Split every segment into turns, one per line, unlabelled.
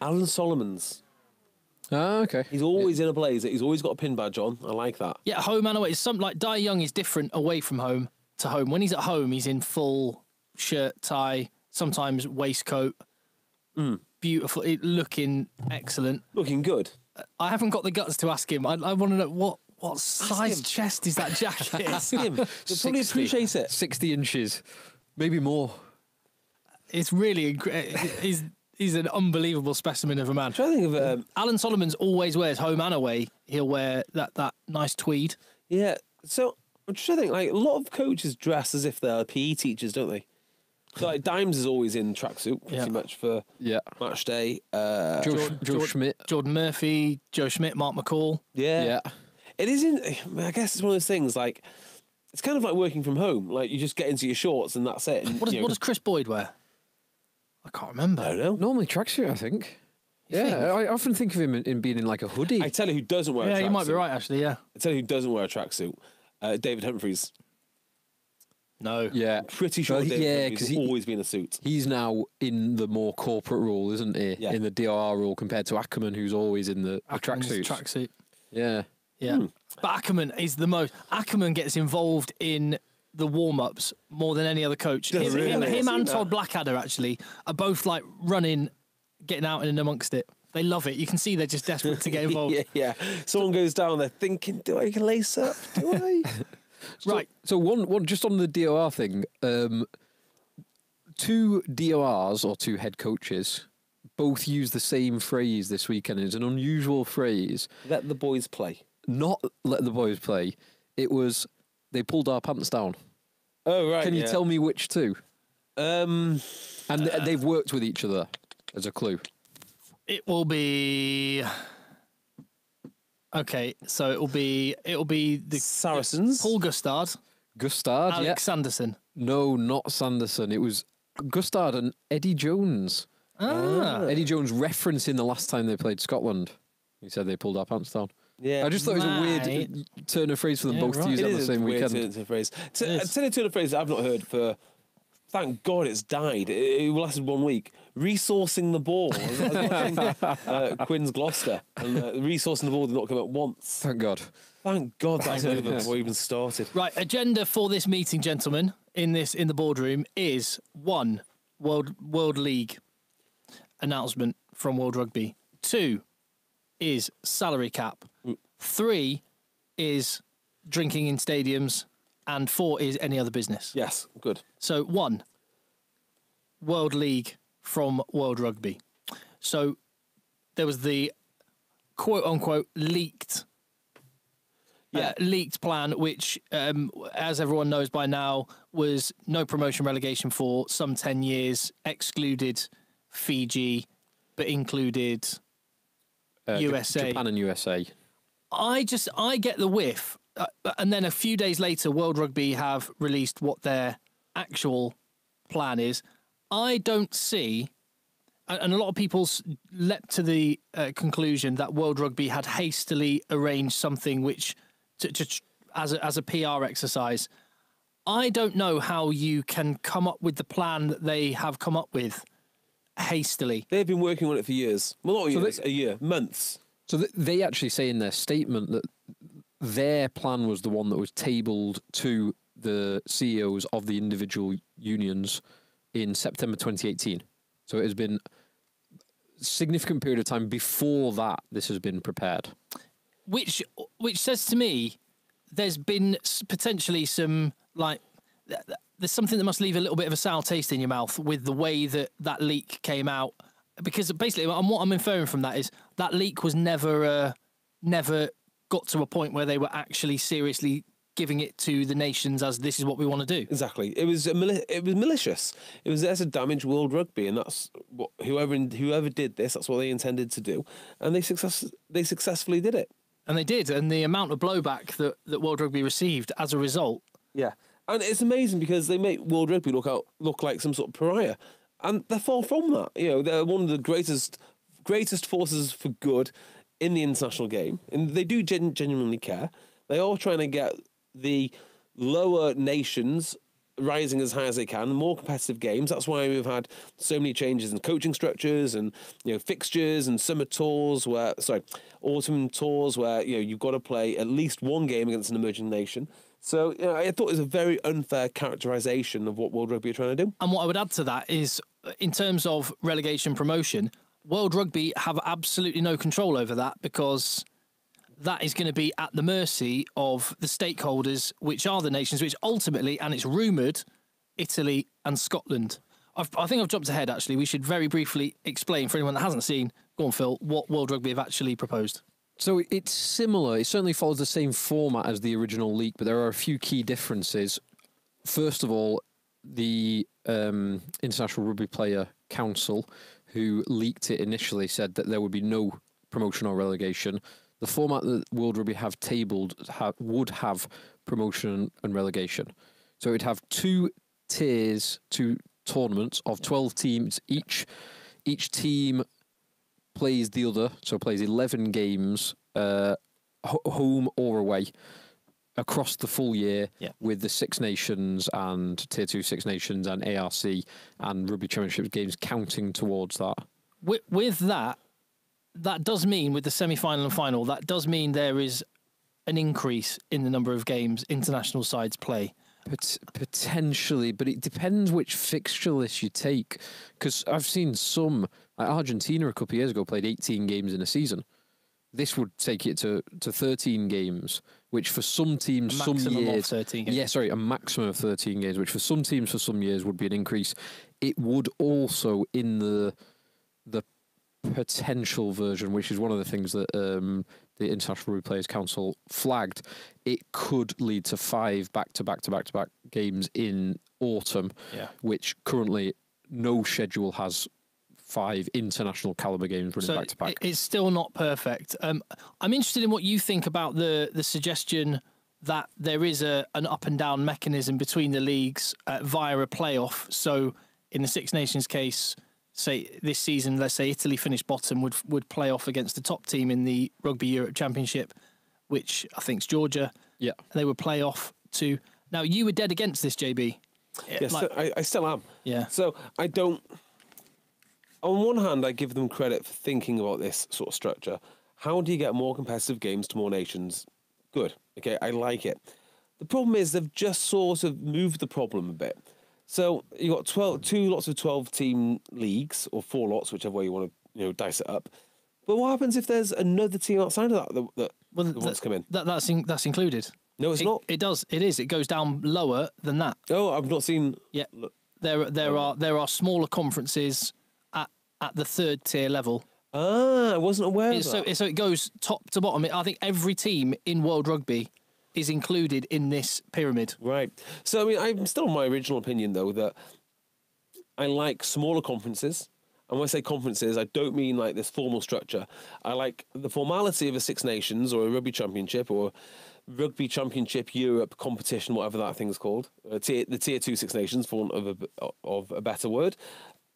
Alan Solomons.
Ah, okay.
He's always in a blazer. He's always got a pin badge on. I like that.
Yeah, home and away. It's something like Dai Young is different away from home to home. When he's at home, he's in full shirt, tie, sometimes waistcoat. Beautiful, looking excellent.
Looking good.
I haven't got the guts to ask him. I want to know what size chest is that jacket?
Ask him. He'll probably appreciate it.
60 inches, maybe more.
It's really he's an unbelievable specimen of a man.
I'm trying to think of
Alan Solomons always wears home and away. He'll wear that nice tweed.
yeah. So I'm just trying to think. Like a lot of coaches dress as if they're PE teachers, don't they? So like Dimes is always in tracksuit pretty much for match day.
Joe Schmidt.
Jordan Murphy, Joe Schmidt, Mark McCall.
Yeah. It isn't. I guess it's one of those things. Like it's kind of like working from home. Like you just get into your shorts and that's it. And,
What does Chris Boyd wear? I can't remember.
I don't know.
Normally tracksuit, I think.
think?
I often think of him in being in like a hoodie.
I tell you who doesn't wear a tracksuit.
Yeah, you might be right, actually, yeah.
I tell you who doesn't wear a tracksuit. David Humphries.
No.
Yeah.
Pretty sure
Well,
David
yeah,
Humphries
'cause
has always been a suit.
He's now in the more corporate role, isn't he?
Yeah.
In the DRR role compared to Ackerman, who's always in the tracksuit.
Tracksuit.
Yeah.
Yeah. But Ackerman is the most... Ackerman gets involved in the warm-ups more than any other coach.
Does
Him
really?
and Todd Blackadder, actually, are both, like, running, getting out and amongst it. They love it. You can see they're just desperate to get involved.
yeah. Someone goes down there thinking, do I lace up? Do I?
Right.
So one just on the DOR thing, two DORs or two head coaches both used the same phrase this weekend. It's an unusual phrase.
Let the boys play.
Not let the boys play. It was they pulled our pants down.
Oh, right.
Can you tell me which two?
And
And they've worked with each other as a clue.
It will be... Okay, so it'll be the
Saracens.
Paul Gustard,
Gustard,
Alex Sanderson.
No, not Sanderson. It was Gustard and Eddie Jones. Eddie Jones referencing the last time they played Scotland. He said they pulled our pants down.
Yeah.
I just thought it was a
Right.
weird turn of phrase for them
Yeah,
both to
right.
use
It
on the
is
same
a weird
weekend.
turn of phrase.
It is.
I'd say a turn of phrase that I've not heard for... Thank God it's died. It lasted 1 week. Resourcing the ball. I was watching Quinn's Gloucester. And resourcing the ball did not come up once.
Thank God.
Thank God that's over before we even started.
Right, agenda for this meeting, gentlemen, in the boardroom is 1, World League announcement from World Rugby. 2 is salary cap. 3 is drinking in stadiums, and 4 is any other business.
Yes, good.
So 1, World League from World Rugby. So there was the quote unquote leaked plan, which, as everyone knows by now, was no promotion relegation for some 10 years, excluded Fiji, but included USA.
Japan and USA.
I get the whiff. And then a few days later, World Rugby have released what their actual plan is. I don't see, and a lot of people leapt to the conclusion that World Rugby had hastily arranged something which, as a PR exercise. I don't know how you can come up with the plan that they have come up with hastily.
They've been working on it for years. Well, not years, a year, months.
So they actually say in their statement that their plan was the one that was tabled to the CEOs of the individual unions in September 2018. So it has been a significant period of time before that this has been prepared.
Which says to me there's been potentially some, like, there's something that must leave a little bit of a sour taste in your mouth with the way that leak came out. Because basically, what I'm inferring from that is that leak was never got to a point where they were actually seriously giving it to the nations as this is what we want to do.
Exactly. It was malicious. It was there to damage World Rugby, and that's what whoever did this. That's what they intended to do, and they successfully did it.
And they did, and the amount of blowback that World Rugby received as a result.
Yeah, and it's amazing because they make World Rugby look like some sort of pariah, and they're far from that. You know, they're one of the greatest forces for good in the international game, and they do genuinely care. They are trying to get the lower nations rising as high as they can, more competitive games. That's why we've had so many changes in coaching structures and fixtures and autumn tours where you've got to play at least one game against an emerging nation. So I thought it was a very unfair characterisation of what World Rugby are trying to do.
And what I would add to that is, in terms of relegation promotion, World Rugby have absolutely no control over that, because that is going to be at the mercy of the stakeholders, which are the nations, which ultimately, and it's rumoured, Italy and Scotland. I think I've jumped ahead, actually. We should very briefly explain, for anyone that hasn't seen, go on, Phil, what World Rugby have actually proposed.
So it's similar. It certainly follows the same format as the original league, but there are a few key differences. First of all, the International Rugby Player Council, who leaked it initially, said that there would be no promotion or relegation. The format that World Rugby have tabled would have promotion and relegation. So it would have 2 tiers, 2 tournaments of 12 teams each. Each team plays the other, so plays 11 games, home or away, across the full year, with the Six Nations and Tier 2 Six Nations and ARC and Rugby Championship games counting towards that.
With that does mean, with the semi-final and final, that does mean there is an increase in the number of games international sides play.
Potentially, but it depends which fixture list you take. Because I've seen some, like Argentina a couple of years ago played 18 games in a season. This would take it to 13 games, which for some teams, some years,
of 13 games.
a maximum of 13 games, which for some teams, for some years would be an increase. It would also, in the potential version, which is one of the things that the International Rugby Players Council flagged, it could lead to 5 back-to-back games in autumn, which currently no schedule has 5 international caliber games running back-to-back.
It's still not perfect. I'm interested in what you think about the suggestion that there is an up and down mechanism between the leagues via a playoff. So in the Six Nations case, say this season, let's say Italy finished bottom, would play off against the top team in the Rugby Europe Championship, which I think is Georgia.
Yeah.
They would play off to... Now, you were dead against this, JB.
Yes, I still am.
Yeah.
So I don't... On one hand, I give them credit for thinking about this sort of structure. How do you get more competitive games to more nations? Good. Okay, I like it. The problem is they've just sort of moved the problem a bit. So you got 2 lots of 12-team leagues, or 4 lots, whichever way you want to dice it up. But what happens if there's another team outside of that wants to come in?
That's included.
No, it's not.
It does. It is. It goes down lower than that.
Oh, I've not seen.
Yeah, there are smaller conferences at the 3rd tier level.
Ah, I wasn't aware of that.
So it goes top to bottom. I think every team in World Rugby is included in this pyramid.
Right. So, I mean, I'm still on my original opinion, though, that I like smaller conferences. And when I say conferences, I don't mean like this formal structure. I like the formality of a Six Nations or a Rugby Championship or Rugby Championship Europe competition, whatever that thing's called. The Tier 2 Six Nations, for want of a better word.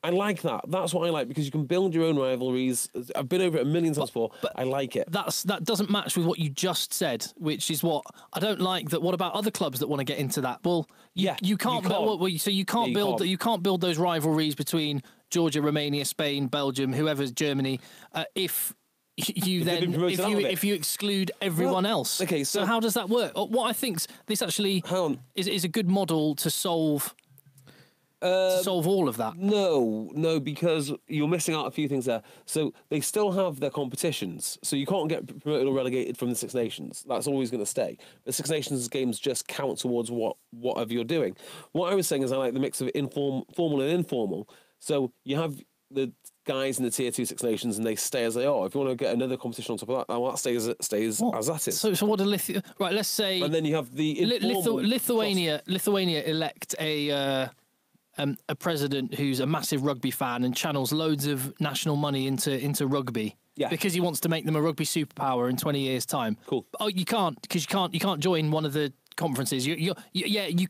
I like that. That's what I like, because you can build your own rivalries. I've been over it a million times before. But I like it.
That doesn't match with what you just said, which is what I don't like. That. What about other clubs that want to get into that? Well, you can't. So you can't build. You can't build those rivalries between Georgia, Romania, Spain, Belgium, whoever's Germany. If you exclude everyone else.
Okay.
So how does that work? What I think this actually is a good model to solve. Solve all of that?
No, because you're missing out a few things there. So they still have their competitions. So you can't get promoted or relegated from the Six Nations. That's always going to stay. The Six Nations games just count towards whatever you're doing. What I was saying is I like the mix of formal and informal. So you have the guys in the Tier 2 Six Nations and they stay as they are. If you want to get another competition on top of that, well, that stays as that is.
So what do right, let's say...
And then you have the informal...
Lithuania elect a president who's a massive rugby fan and channels loads of national money into rugby, because he wants to make them a rugby superpower in 20 years' time.
Cool.
Oh, you can't, because you can't join one of the conferences. You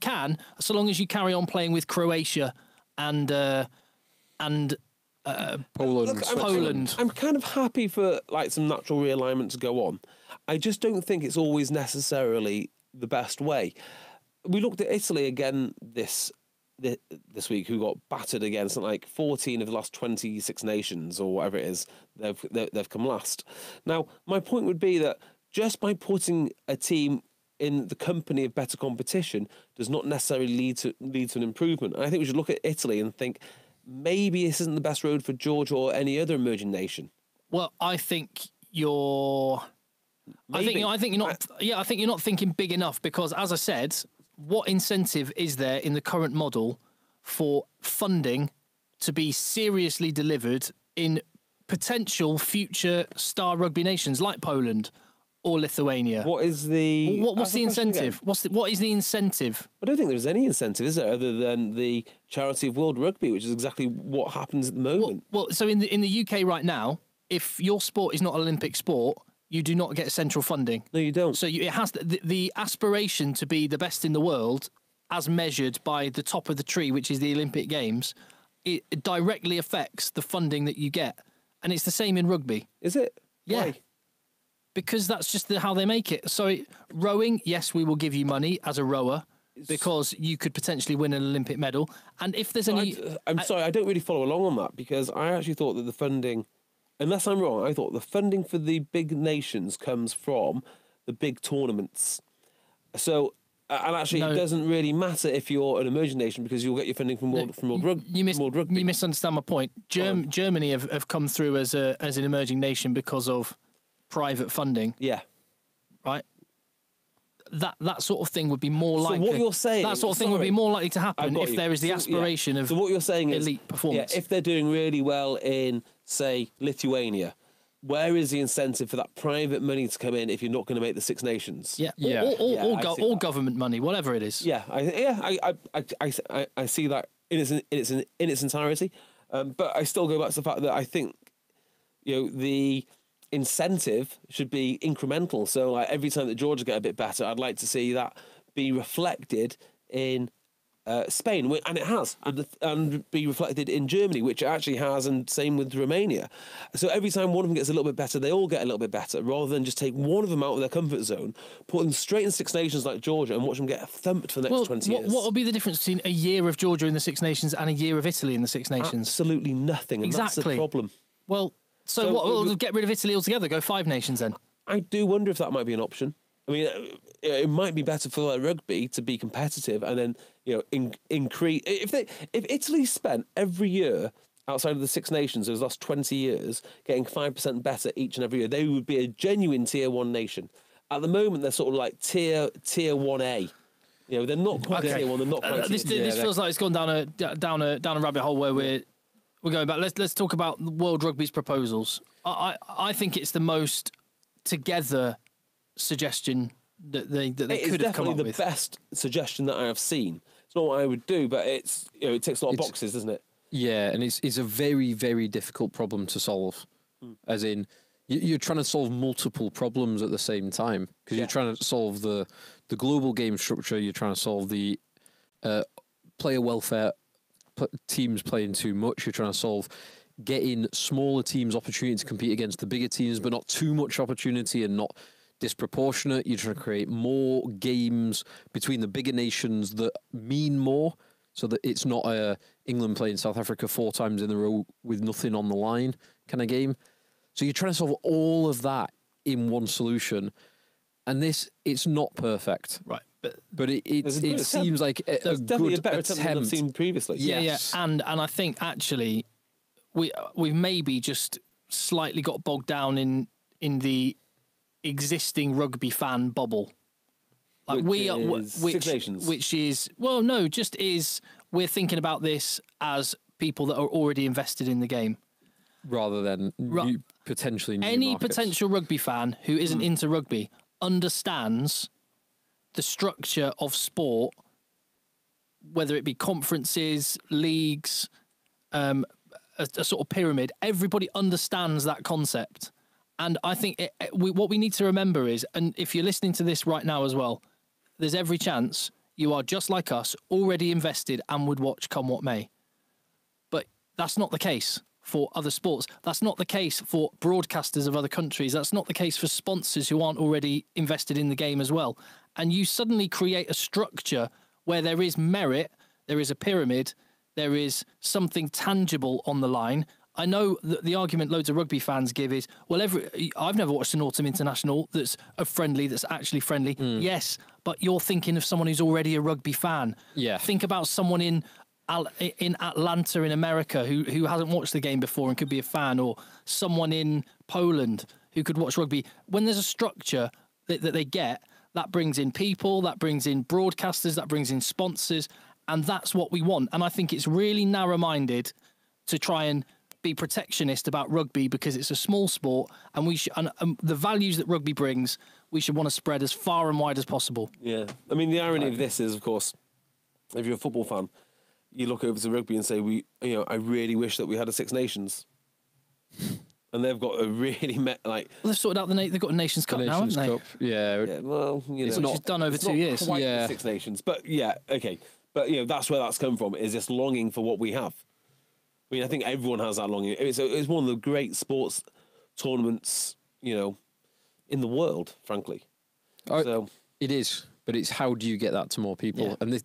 can, so long as you carry on playing with Croatia and
Poland.
Look,
Poland.
I'm kind of happy for like some natural realignment to go on. I just don't think it's always necessarily the best way. we looked at Italy again this week, who got battered against like 14 of the last 26 nations or whatever it is. They've come last. Now, my point would be that just by putting a team in the company of better competition does not necessarily lead to an improvement. And I think we should look at Italy and think maybe this isn't the best road for Georgia or any other emerging nation.
Well, I think you're.
Maybe.
I think you're not. Yeah, I think you're not thinking big enough because, as I said, what incentive is there in the current model for funding to be seriously delivered in potential future star rugby nations like Poland or Lithuania?
What is the...
What's the incentive? What is the incentive?
I don't think there's any incentive, is there, other than the charity of World Rugby, which is exactly what happens at the moment.
Well, so in the UK right now, if your sport is not an Olympic sport, you do not get central funding.
No, you don't.
So it has the aspiration to be the best in the world, as measured by the top of the tree, which is the Olympic Games. It directly affects the funding that you get, and it's the same in rugby.
Is it?
Yeah.
Why?
Because that's just how they make it. So rowing, yes, we will give you money as a rower because you could potentially win an Olympic medal. And if there's any,
I'm sorry, I don't really follow along on that because I actually thought that the funding, unless I'm wrong, I thought the funding for the big nations comes from the big tournaments. So, and actually,
No.
it doesn't really matter if you're an emerging nation because you'll get your funding from World Rugby.
You misunderstand my point. Germany have come through as an emerging nation because of private funding,
Yeah.
right? That sort of thing would be more likely.
So what you're saying,
that sort of thing would be more likely to
I've
happen
got
if
you.
there is the aspiration of
So what you're saying is
elite performance.
Yeah, if they're doing really well in, say, Lithuania, where is the incentive for that private money to come in if you're not going to make the Six Nations?
Yeah,
Yeah.
or
see that.
government money, whatever it is.
Yeah, I see that in its entirety, but I still go back to the fact that I think the incentive should be incremental. So like every time that Georgia get a bit better, I'd like to see that be reflected in Spain, and it has, and be reflected in Germany, which it actually has, and same with Romania. So every time one of them gets a little bit better, they all get a little bit better, rather than just take one of them out of their comfort zone, put them straight in Six Nations like Georgia, and watch them get thumped for the next 20 years.
What will be the difference between a year of Georgia in the Six Nations and a year of Italy in the Six Nations?
Absolutely nothing, and that's the
Exactly.
problem.
Well, so what? We'll get rid of Italy altogether. Go 5 nations then.
I do wonder if that might be an option. I mean, it might be better for like, rugby to be competitive, and then increase. If Italy spent every year outside of the Six Nations those last 20 years getting 5% better each and every year, they would be a genuine tier 1 nation. At the moment, they're sort of like tier 1A. They're not quite tier 1. They're not quite.
This feels like it's gone down a rabbit hole where we're going back. Let's talk about World Rugby's proposals. I think it's the most together suggestion that they could have come up with.
It's definitely the best suggestion that I have seen. It's not what I would do, but it's it ticks a lot of boxes, doesn't it?
Yeah, and it's a very, very difficult problem to solve. As in, you're trying to solve multiple problems at the same time because you're trying to solve the global game structure. You're trying to solve the player welfare, teams playing too much. You're trying to solve getting smaller teams opportunity to compete against the bigger teams, but not too much opportunity and not disproportionate. You're trying to create more games between the bigger nations that mean more, so that it's not a England playing South Africa 4 times in a row with nothing on the line kind of game. So you're trying to solve all of that in one solution, and it's not perfect,
right?
But it seems like a
definitely
good
a better attempt than I've seen previously.
Yes.
Yeah, and I think actually we've maybe just slightly got bogged down in the existing rugby fan bubble. Like
Six Nations.
which is we're thinking about this as people that are already invested in the game.
rather than potentially new
Any
markets.
potential rugby fan who isn't into rugby understands the structure of sport, whether it be conferences, leagues, a sort of pyramid. Everybody understands that concept. And I think what we need to remember is, and if you're listening to this right now as well, there's every chance you are just like us, already invested and would watch come what may. But that's not the case for other sports. That's not the case for broadcasters of other countries. That's not the case for sponsors who aren't already invested in the game as well. and you suddenly create a structure where there is merit, there is a pyramid, there is something tangible on the line. I know that the argument loads of rugby fans give is, well, I've never watched an autumn international that's that's actually friendly. Yes, but you're thinking of someone who's already a rugby fan.
Yeah.
Think about someone in Atlanta in America who hasn't watched the game before and could be a fan, or someone in Poland who could watch rugby. When there's a structure that they get, that brings in people, that brings in broadcasters, that brings in sponsors, and that's what we want. And I think it's really narrow-minded to try and be protectionist about rugby because it's a small sport, and the values that rugby brings, we should want to spread as far and wide as possible.
Yeah. I mean, the irony of this is, of course, if you're a football fan, you look over to rugby and say, I really wish that we had a Six Nations. And they've got a really,
Well, they've sorted out they've got a Nations Cup now, haven't they?
Cup. Yeah.
Well,
It's done over 2 years.
Quite the Six Nations. But, yeah, okay. But, that's where that's come from, is this longing for what we have. I mean, I think everyone has that longing. It's one of the great sports tournaments, in the world, frankly. So
it is, but it's how do you get that to more people?
Yeah.
And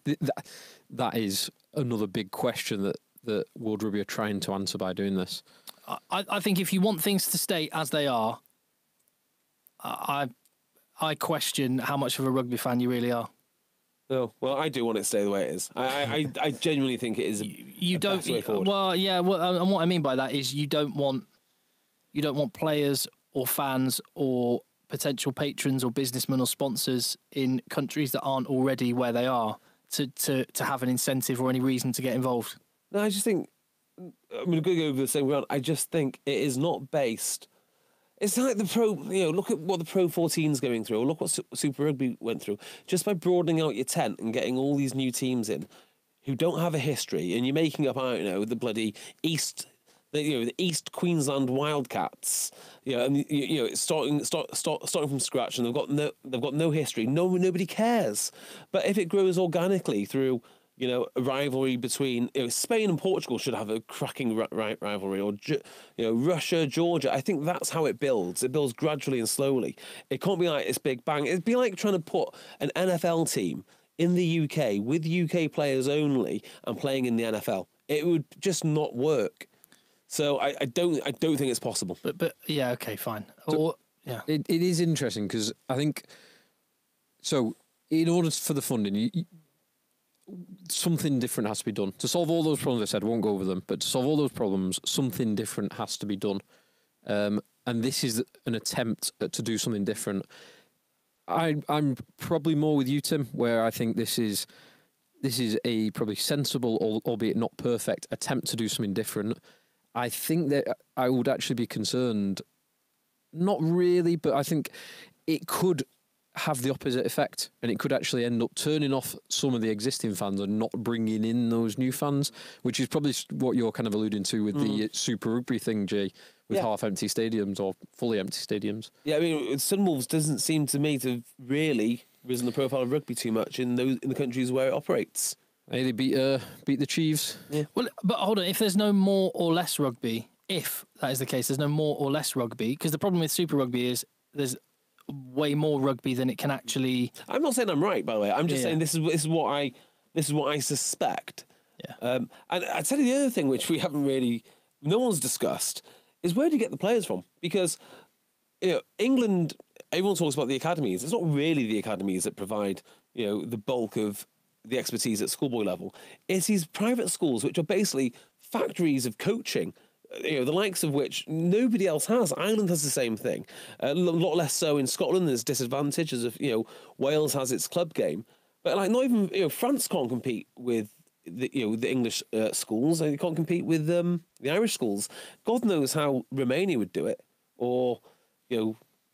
that is another big question that World Rugby are trying to answer by doing this.
I think if you want things to stay as they are, I question how much of a rugby fan you really are.
No, well, I do want it to stay the way it is. I genuinely think it is.
You don't.
Way forward.
Well, yeah. Well, and what I mean by that is you don't want players or fans or potential patrons or businessmen or sponsors in countries that aren't already where they are to have an incentive or any reason to get involved.
No, I just think. I'm going to go over the same ground. I just think it is not based. It's like the pro, look at what the Pro 14's going through, or look what Super Rugby went through. Just by broadening out your tent and getting all these new teams in who don't have a history, and you're making up, the bloody East Queensland Wildcats, and starting from scratch, and they've got no history. Nobody cares. But if it grows organically through, a rivalry between Spain and Portugal should have a cracking rivalry, or Russia, Georgia. I think that's how it builds. It builds gradually and slowly. It can't be like this big bang. It'd be like trying to put an NFL team in the UK with UK players only and playing in the NFL. It would just not work. So I don't think it's possible.
But yeah, okay, fine. Yeah,
it is interesting because I think so. In order for the funding, something different has to be done to solve all those problems. I said I won't go over them, but to solve all those problems, something different has to be done. And this is an attempt to do something different. I'm probably more with you, Tim, where I think this is a probably sensible, albeit not perfect, attempt to do something different. I think that I would actually be concerned, not really, but I think it could have the opposite effect, and it could actually end up turning off some of the existing fans and not bringing in those new fans, which is probably what you're kind of alluding to with the Super Rugby thing, Jay, with half-empty stadiums or fully empty stadiums.
Yeah, I mean, Sunwolves doesn't seem to me to have really risen the profile of rugby too much in the countries where it operates.
Hey, they beat the Chiefs.
Yeah.
Well, but hold on. If there's no more or less rugby, if that is the case, there's no more or less rugby, because the problem with Super Rugby is there's way more rugby than it can actually.
I'm not saying I'm right, by the way. I'm just saying this is what I suspect.
Yeah.
And I'd tell you the other thing, which no one's discussed, is where do you get the players from? Because England, everyone talks about the academies. It's not really the academies that provide the bulk of the expertise at schoolboy level. It's these private schools, which are basically factories of coaching. The likes of which nobody else has. Ireland has the same thing. A lot less so in Scotland. There's disadvantages of Wales has its club game, but not even France can't compete with the English schools, and they can't compete with the Irish schools. God knows how Romania would do it, or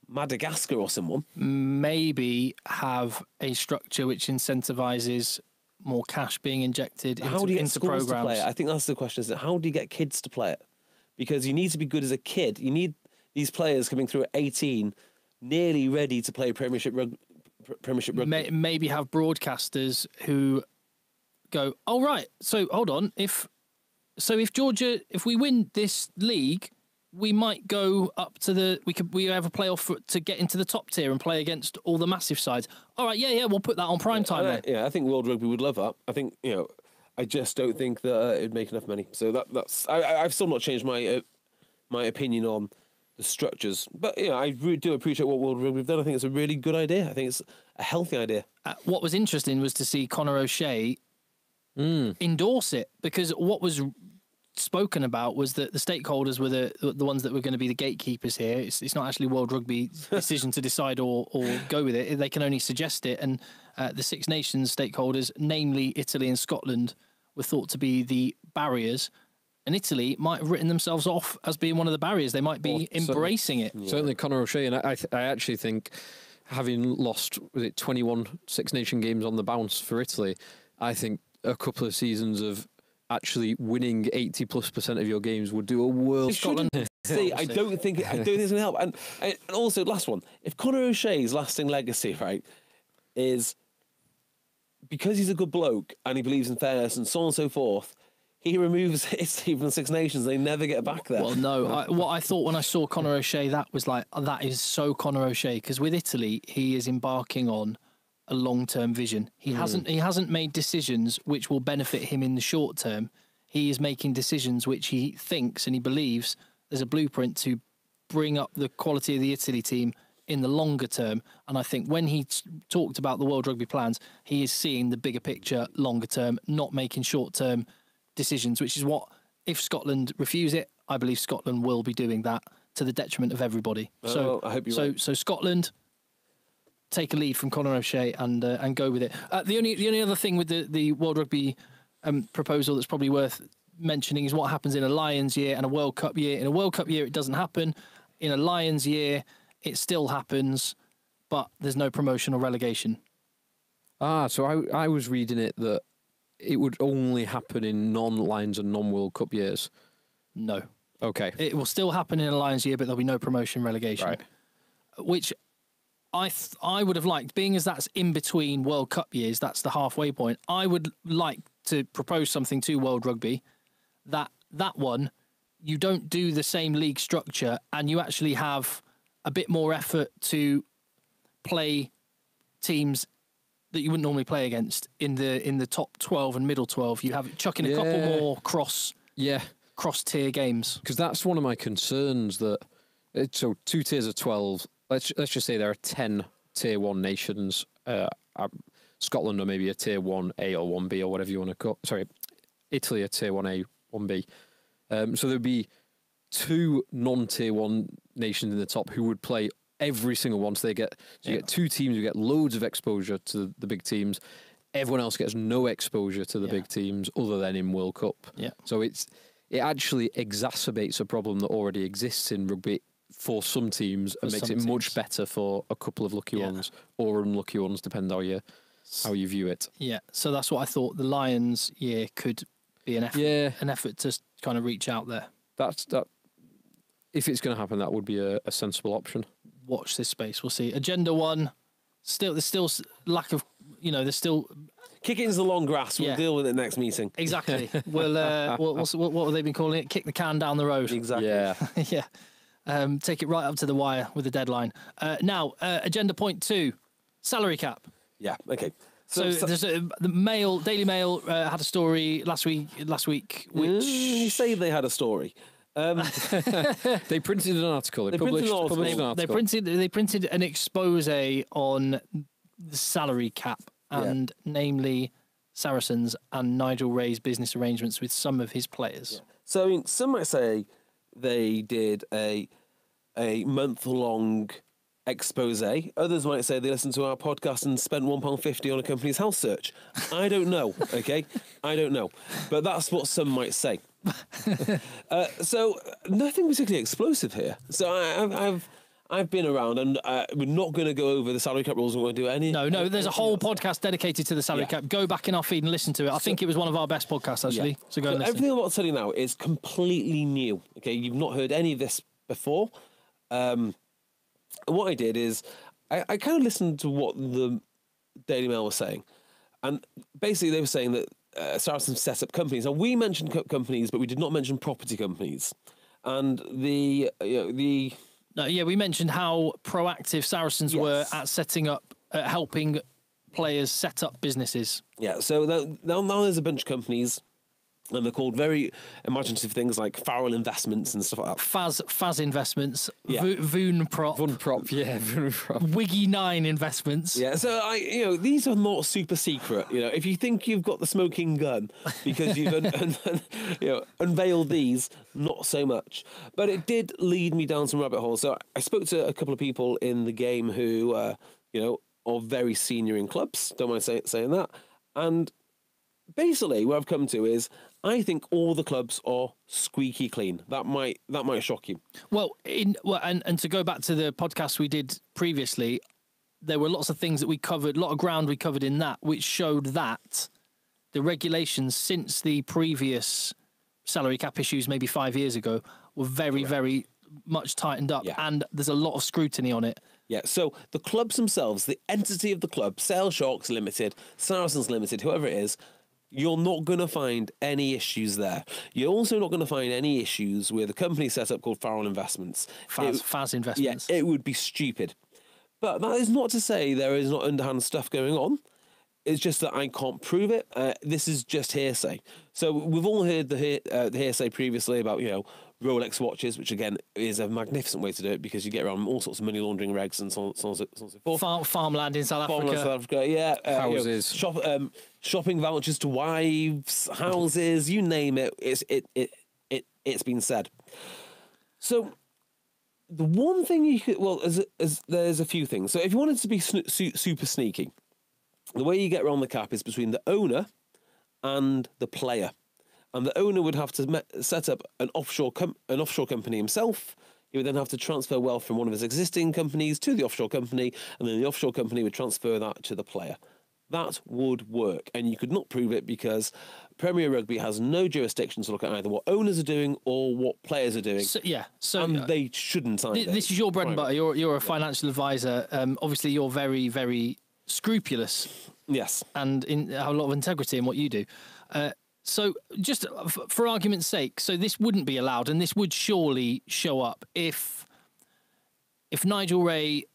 Madagascar or someone.
Maybe have a structure which incentivizes more cash being injected into,
how do you get
into
schools
programs.
to play it? I think that's the question. Is that how do you get kids to play it? Because you need to be good as a kid. You need these players coming through at 18, nearly ready to play Premiership rugby.
Maybe have broadcasters who go, oh right, so hold on, if Georgia, if we win this league, we might go up to we have a playoff to get into the top tier and play against all the massive sides. All right, yeah, we'll put that on prime time then.
Yeah, I think World Rugby would love that. I think, I just don't think that it'd make enough money. So that's I've still not changed my opinion on the structures. But I really do appreciate what World Rugby have done. I think it's a really good idea. I think it's a healthy idea.
What was interesting was to see Conor O'Shea endorse it, because what was spoken about was that the stakeholders were the ones that were going to be the gatekeepers here. It's not actually World Rugby's decision to decide or go with it. They can only suggest it. And the Six Nations stakeholders, namely Italy and Scotland, were thought to be the barriers. And Italy might have written themselves off as being one of the barriers. They might be embracing it.
Certainly Conor O'Shea. And I actually think, having lost 21 Six Nation games on the bounce for Italy, I think a couple of seasons of actually winning 80+% of your games would do a world.
Scotland. See, I don't think it's going to help. And also, last one. If Conor O'Shea's lasting legacy, right, is because he's a good bloke and he believes in fairness and so on and so forth, he removes Italy from the Six Nations. They never get back there.
Well, no. What I thought when I saw Conor O'Shea, that was like, that is so Conor O'Shea, because with Italy, he is embarking on a long-term vision. He hasn't made decisions which will benefit him in the short term. He is making decisions which he thinks and he believes there's a blueprint to bring up the quality of the Italy team in the longer term. And I think when he talked about the World Rugby plans, he is seeing the bigger picture longer term, not making short-term decisions, which is what, if Scotland refuse it, I believe Scotland will be doing that to the detriment of everybody.
I hope you're right.
So Scotland, take a lead from Conor O'Shea and go with it. The only other thing with the World Rugby proposal that's probably worth mentioning is what happens in a Lions year and a World Cup year. In a World Cup year, it doesn't happen. In a Lions year, it still happens, but there's no promotion or relegation.
So I was reading it that it would only happen in non-Lions and non-World Cup years.
No.
Okay.
It will still happen in a Lions year, but there'll be no promotion relegation.
Right.
Which I would have liked, being as that's in between World Cup years, that's the halfway point. I would like to propose something to World Rugby that one, you don't do the same league structure and you actually have a bit more effort to play teams that you wouldn't normally play against in the top 12 and middle 12. You have chucking a couple more cross tier games,
because that's one of my concerns. That so 2 tiers of 12. Let's just say there are 10 tier 1 nations. Scotland or maybe a tier 1A or 1B or whatever you want to call. Sorry, Italy a tier 1A, 1B. So there'd be 2 non-tier 1 nations in the top who would play every single one. So you get 2 teams who get loads of exposure to the big teams. Everyone else gets no exposure to the big teams other than in World Cup.
Yeah.
So it actually exacerbates a problem that already exists in rugby for some teams and makes it much better for a couple of lucky ones or unlucky ones, depending how you view it.
Yeah. So that's what I thought the Lions year could be an effort to kind of reach out there.
That if it's going to happen, that would be a sensible option.
Watch this space. We'll see. Agenda 1. There's still lack of, there's still.
Kick it into the long grass. We'll deal with it next meeting.
Exactly. What have they been calling it? Kick the can down the road.
Exactly.
Yeah.
Yeah. Take it right up to the wire with the deadline. Now, agenda point 2, salary cap.
Yeah. Okay.
So there's the Daily Mail had a story last week, which
you say they had a story.
They printed an article. They published an article.
They printed an expose on the salary cap and namely Saracens and Nigel Wray's business arrangements with some of his players.
Yeah. So some might say they did a month-long expose. Others might say they listened to our podcast and spent £1.50 on a company's house search. I don't know, okay? I don't know. But that's what some might say. So nothing particularly explosive here. So I've been around, and we're not going to go over the salary cap rules. We're going to do any.
No. There's a whole podcast dedicated to the salary cap. Go back in our feed and listen to it. I think it was one of our best podcasts, actually. Yeah. So go and listen.
Everything I'm about to tell you now is completely new. Okay, you've not heard any of this before. What I did is I kind of listened to what the Daily Mail was saying, and basically they were saying that Saracens set up companies. Now we mentioned companies, but we did not mention property companies. and the
No, yeah, we mentioned how proactive Saracens were
Yes.
at setting up, helping players set up businesses.
yeah. So now there's a bunch of companies, and they're called very imaginative things like Farrell Investments and stuff like that.
Faz Investments,
Yeah.
Voon Prop,
Prop, yeah, Prop.
Wiggy 9 Investments.
Yeah, so these are not super secret. If you think you've got the smoking gun because you've unveiled these, not so much. But it did lead me down some rabbit holes. So I spoke to a couple of people in the game who, are very senior in clubs. Don't mind saying that. And basically, where I've come to is I think all the clubs are squeaky clean. That might shock you.
Well, and to go back to the podcast we did previously, there were lots of things that we covered, a lot of ground we covered in that, which showed that the regulations since the previous salary cap issues maybe 5 years ago were very, very much tightened up,
Yeah.
and there's a lot of scrutiny on it.
Yeah, so the clubs themselves, the entity of the club, Sale Sharks Limited, Saracens Limited, whoever it is, you're not going to find any issues there. You're also not going to find any issues with a company set up called Farrell Investments.
Faz Investments.
Yeah, it would be stupid. But that is not to say there is not underhand stuff going on. It's just that I can't prove it. This is just hearsay. So we've all heard the hearsay previously about, Rolex watches, which again is a magnificent way to do it because you get around all sorts of money laundering regs and so on and so forth.
Farmland in South Africa.
Farmland South Africa, yeah.
Houses.
Shopping vouchers to wives, houses, you name it. It's been said. So the one thing you could, there's a few things. So if you wanted to be super sneaky, the way you get around the cap is between the owner and the player. And the owner would have to set up an offshore company himself. He would then have to transfer wealth from one of his existing companies to the offshore company, and then the offshore company would transfer that to the player. That would work, and you could not prove it because Premier Rugby has no jurisdiction to look at either what owners are doing or what players are doing.
So
they shouldn't either.
this is your bread and butter. You're a financial advisor. Obviously, you're very, very scrupulous.
Yes.
And have a lot of integrity in what you do. So just for argument's sake, so this wouldn't be allowed, and this would surely show up if Nigel Ray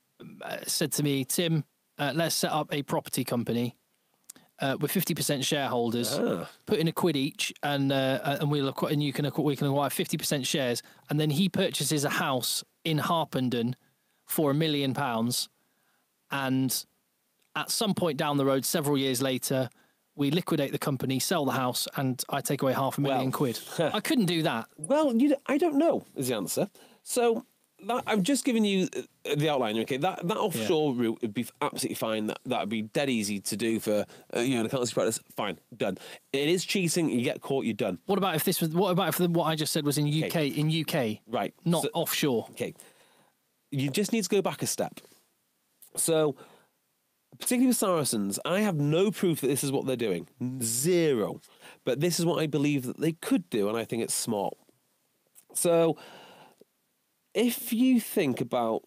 said to me, Tim, let's set up a property company with 50% shareholders, put in £1 each, and we can acquire 50% shares, and then he purchases a house in Harpenden for £1 million, and at some point down the road, several years later, we liquidate the company, sell the house, and I take away £500,000. I couldn't do that.
Well, I don't know is the answer. So I've just given you the outline. Okay, that offshore route would be absolutely fine. That would be dead easy to do for an accountancy practice. Fine, done. It is cheating. You get caught, you're done.
What about if what I just said was in UK?
Okay.
In UK,
Right.
Not
So-
offshore.
Okay, you just need to go back a step. So, particularly with Saracens, I have no proof that this is what they're doing. Zero. But this is what I believe that they could do, and I think it's smart. So, if you think about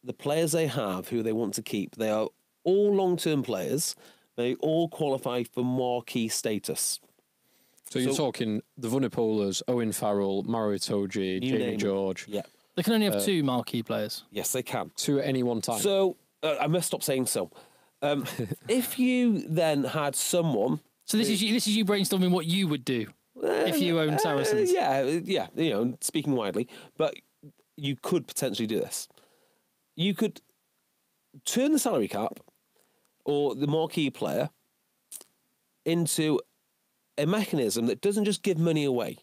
the players they have, who they want to keep, they are all long-term players. They all qualify for marquee status.
So you're talking the Vunipolas, Owen Farrell, Mario Itoje,
You
Jamie
name it.
George.
Yeah.
They can only have two marquee players.
Yes, they can.
Two at any one time.
So, I must stop saying so. If you then had someone...
So this is you brainstorming what you would do if you owned Saracens.
Yeah, speaking widely. But you could potentially do this. You could turn the salary cap or the marquee player into a mechanism that doesn't just give money away.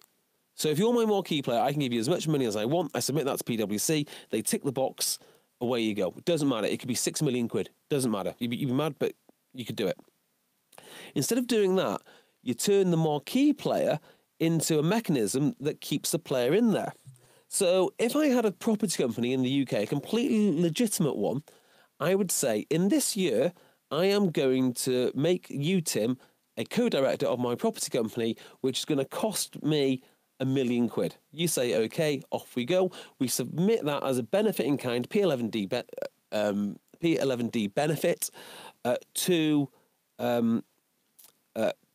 So if you're my marquee player, I can give you as much money as I want. I submit that to PwC. They tick the box. Away you go. It doesn't matter. It could be £6 million. Doesn't matter. You'd be mad, but you could do it. Instead of doing that, you turn the marquee player into a mechanism that keeps the player in there. So if I had a property company in the UK, a completely legitimate one, I would say, in this year, I am going to make you, Tim, a co-director of my property company, which is going to cost me £1 million. You say, okay, off we go. We submit that as a benefit in kind, P11D benefit to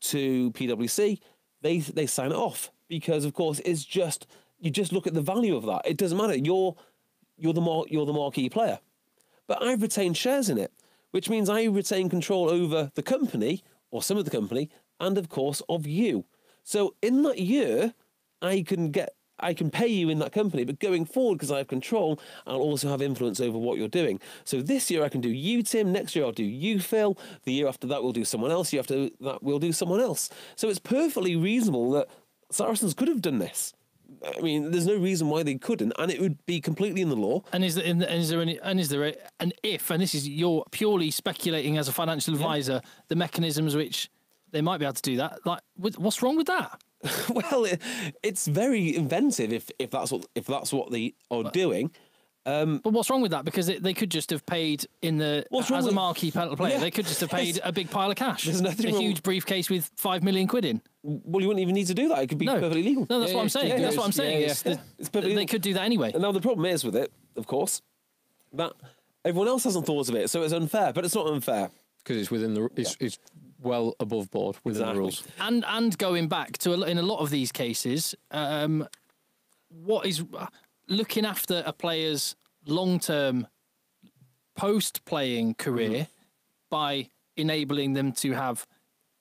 PwC. They sign it off because, of course, it's just you just look at the value of that. It doesn't matter. You're the marquee player, but I've retained shares in it, which means I retain control over the company or some of the company, and of course of you. So in that year, I can pay you in that company, but going forward, because I have control, I'll also have influence over what you're doing. So this year I can do you, Tim. Next year I'll do you, Phil. The year after that we'll do someone else. The year after that we'll do someone else. So it's perfectly reasonable that Saracens could have done this. I mean, there's no reason why they couldn't, and it would be completely in the law.
And is there an if? And this is you're purely speculating as a financial advisor. The mechanisms which they might be able to do that. Like, what's wrong with that?
Well, it's very inventive if that's what they are doing.
But what's wrong with that? Because they could just have paid as a marquee player. Yeah. They could just have paid a big pile of cash.
There's nothing wrong.
Huge briefcase with £5 million in.
Well, you wouldn't even need to do that. It could be perfectly legal.
No, that's what I'm saying. That's what I'm saying.
It's perfectly
they could do that anyway.
And now the problem is with it, of course, that everyone else hasn't thought of it, so it's unfair. But it's not unfair
because it's within the. It's well above board within the rules.
And going back to in a lot of these cases, what is looking after a player's long-term post-playing career by enabling them to have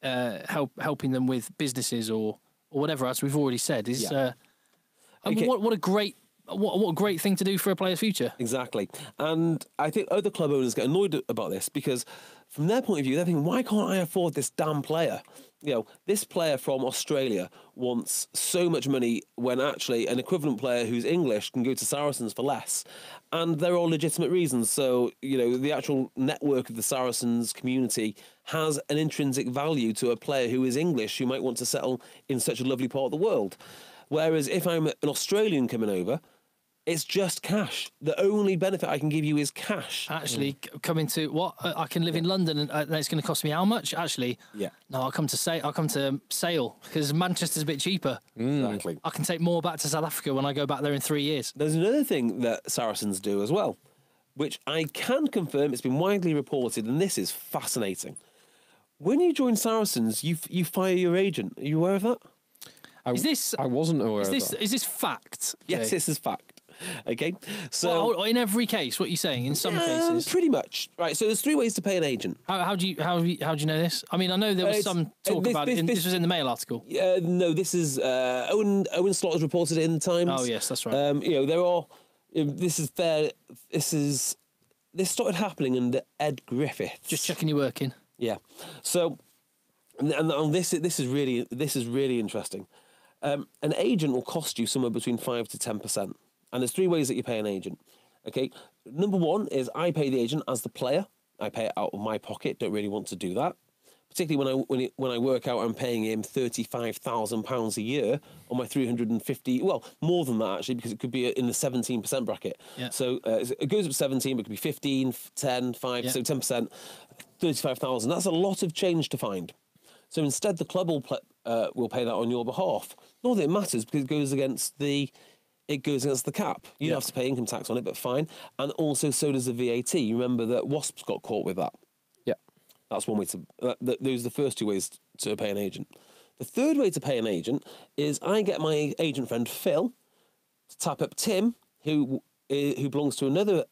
helping them with businesses or whatever, as we've already said, is what a great thing to do for a player's future.
Exactly. And I think other club owners get annoyed about this because from their point of view, they're thinking, why can't I afford this damn player? You know, this player from Australia wants so much money when actually an equivalent player who's English can go to Saracens for less. And there are legitimate reasons. So, you know, the actual network of the Saracens community has an intrinsic value to a player who is English who might want to settle in such a lovely part of the world. Whereas if I'm an Australian coming over, it's just cash. The only benefit I can give you is cash.
Actually, coming to what I can live in London, and it's going to cost me how much? Actually, no, I'll come to Sale because Manchester's a bit cheaper.
Exactly.
I can take more back to South Africa when I go back there in 3 years.
There's another thing that Saracens do as well, which I can confirm. It's been widely reported, and this is fascinating. When you join Saracens, you fire your agent. Are you aware of that?
I wasn't aware of that.
Is this fact?
Yes, this is fact. Okay, so
in every case, what you're saying, in some cases,
pretty much right. So there's 3 ways to pay an agent.
How do you know this? I mean, I know there was some talk about it. This was in the Mail article.
No, this is Owen Slaughter's reported it in the Times.
Oh yes, that's right.
You know, there are. This is fair. This started happening under Ed Griffith.
Just checking you're working.
Yeah. So, and this is really interesting. An agent will cost you somewhere between 5 to 10%. And there's 3 ways that you pay an agent. Okay, number 1 is I pay the agent as the player. I pay it out of my pocket. Don't really want to do that, particularly when I work out. I'm paying him £35,000 a year on my 350. Well, more than that actually, because it could be in the 17% bracket.
Yeah.
So it goes up to 17, but it could be 15, 10, 5, so 10%, 35,000. That's a lot of change to find. So instead, the club will pay that on your behalf. Not that it matters because it goes against the cap. You don't have to pay income tax on it, but fine. And also, so does the VAT. You remember that Wasps got caught with that.
Yeah.
That's one way to... those are the first 2 ways to pay an agent. The third way to pay an agent is I get my agent friend Phil to tap up Tim, who belongs to another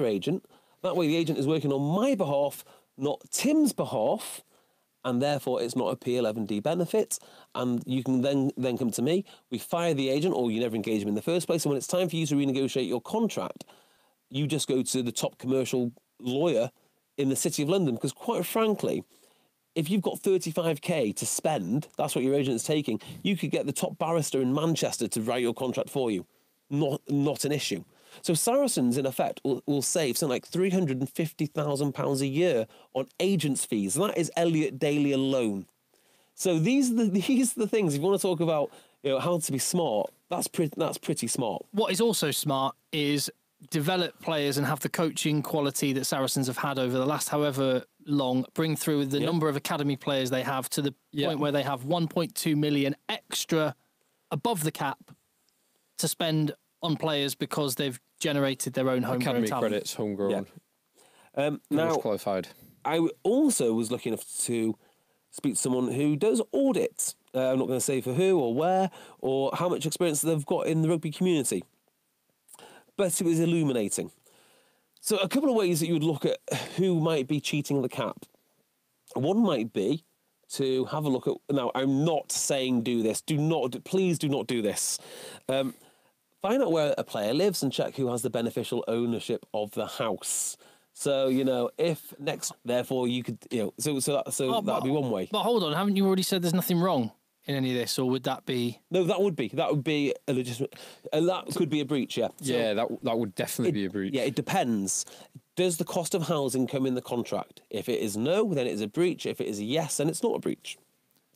agent. That way the agent is working on my behalf, not Tim's behalf, and therefore it's not a P11D benefit, and you can then come to me, we fire the agent, or you never engage him in the first place, and when it's time for you to renegotiate your contract, you just go to the top commercial lawyer in the City of London, because quite frankly, if you've got 35k to spend, that's what your agent is taking, you could get the top barrister in Manchester to write your contract for you. Not an issue. So Saracens, in effect, will save something like £350,000 a year on agents' fees. And that is Elliot Daly alone. So these are the things. If you want to talk about how to be smart, that's pretty smart.
What is also smart is develop players and have the coaching quality that Saracens have had over the last however long, bring through the number of academy players they have to the point where they have 1.2 million extra above the cap to spend on players because they've generated their own homegrown
academy
talent.
credits, homegrown.
Now,
qualified.
I also was lucky enough to speak to someone who does audits. I'm not going to say for who or where or how much experience they've got in the rugby community. But it was illuminating. So a couple of ways that you would look at who might be cheating the cap. One might be to have a look at... Now, I'm not saying do this. Please do not do this. Find out where a player lives and check who has the beneficial ownership of the house. So, if next... Therefore, you could... So that'd be one way.
But hold on, haven't you already said there's nothing wrong in any of this, or would that be...
No, that would be a legitimate... that could be a breach, yeah. So
Yeah, that would definitely be a breach.
Yeah, it depends. Does the cost of housing come in the contract? If it is no, then it is a breach. If it is a yes, then it's not a breach.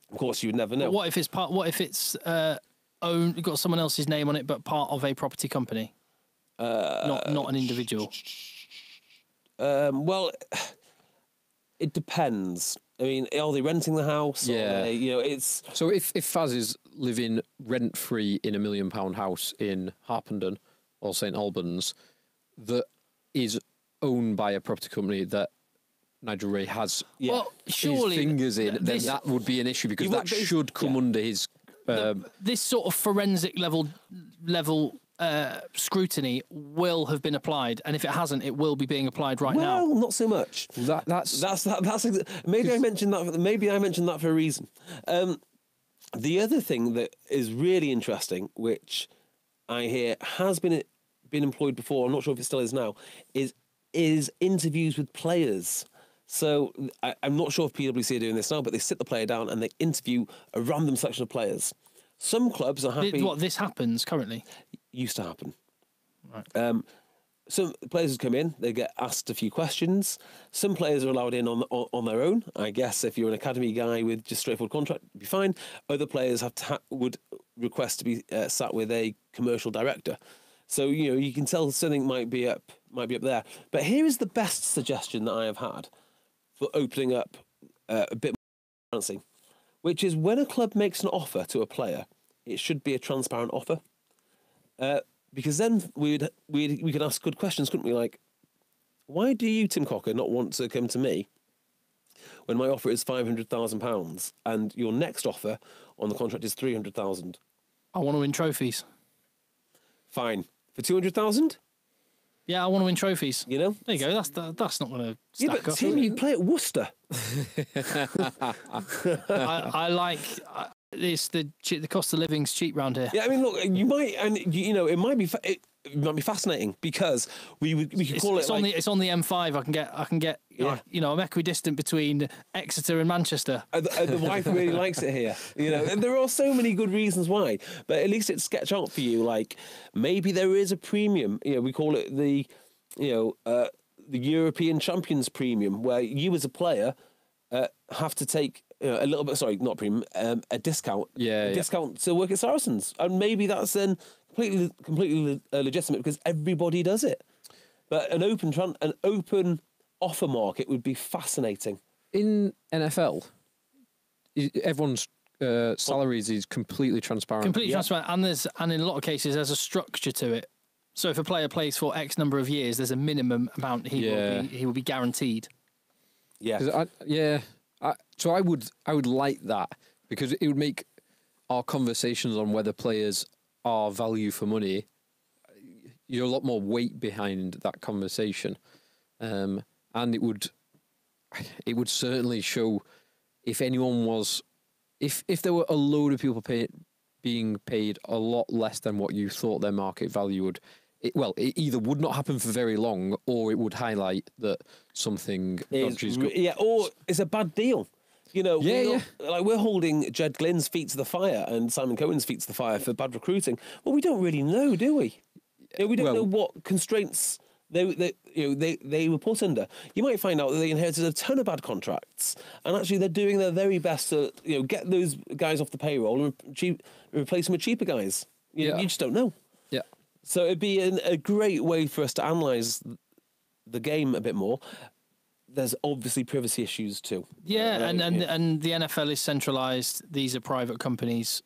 Of course, you would never know.
But what if it's got someone else's name on it, but part of a property company? Not an individual.
Well, it depends. I mean, are they renting the house?
Yeah.
It's...
So if Faz is living rent-free in £1 million house in Harpenden or St Albans that is owned by a property company that Nigel Ray has
Well,
his
surely
fingers in, then
this-
that would be an issue because that
would be-
should come
yeah.
under his...
This sort of forensic level scrutiny will have been applied, and if it hasn't, it will be being applied right now.
Well, not so much. Maybe I mentioned that. Maybe I mentioned that for a reason. The other thing that is really interesting, which I hear has been employed before, I'm not sure if it still is now, is interviews with players. So I'm not sure if PwC are doing this now, but they sit the player down and they interview a random selection of players. Some clubs are happy.
This happens currently?
Used to happen.
Right.
Some players would come in, they get asked a few questions. Some players are allowed in on their own. I guess if you're an academy guy with just straightforward contract, you'd be fine. Other players would request to be sat with a commercial director. So you can tell something might be up there. But here is the best suggestion that I have had for opening up a bit more transparency, which is when a club makes an offer to a player, it should be a transparent offer. Because then we could ask good questions, couldn't we? Like, why do you, Tim Cocker, not want to come to me when my offer is £500,000 and your next offer on the contract is £300,000?
I want to win trophies.
Fine. For 200,000?
Yeah, I want to win trophies.
You know?
There you go. That's not going to
Yeah,
stack
but
up.
Tim, you play at Worcester.
I like it's the cost of living's cheap round here.
Yeah, I mean, look, you might, and it might be. It might be fascinating because we could call
It's
it.
it's on the M5. I can get.
Yeah.
I'm equidistant between Exeter and Manchester.
The wife really likes it here, and there are so many good reasons why. But at least it's sketch out for you. Like maybe there is a premium. We call it the European Champions Premium, where you as a player have to take a little bit. Sorry, not premium. A discount. Discount to work at Saracens, and maybe that's then completely legitimate because everybody does it. But an open offer market would be fascinating.
In NFL, everyone's salaries is completely transparent.
Completely transparent, and in a lot of cases there's a structure to it. So if a player plays for X number of years, there's a minimum amount he will be guaranteed.
Yeah.
So I would like that because it would make our conversations on whether players are value for money. You're a lot more weight behind that conversation, and it would certainly show if anyone was, if there were a load of people being paid a lot less than what you thought their market value would. It either would not happen for very long, or it would highlight that something dodgy is good.
Or it's a bad deal. Like we're holding Jed Glynn's feet to the fire and Simon Cohen's feet to the fire for bad recruiting. Well, we don't really know, do we? We don't know what constraints they were put under. You might find out that they inherited a ton of bad contracts, and actually they're doing their very best to get those guys off the payroll and replace them with cheaper guys. You just don't know.
Yeah.
So it'd be a great way for us to analyse the game a bit more. There's obviously privacy issues too.
Yeah, and the NFL is centralised. These are private companies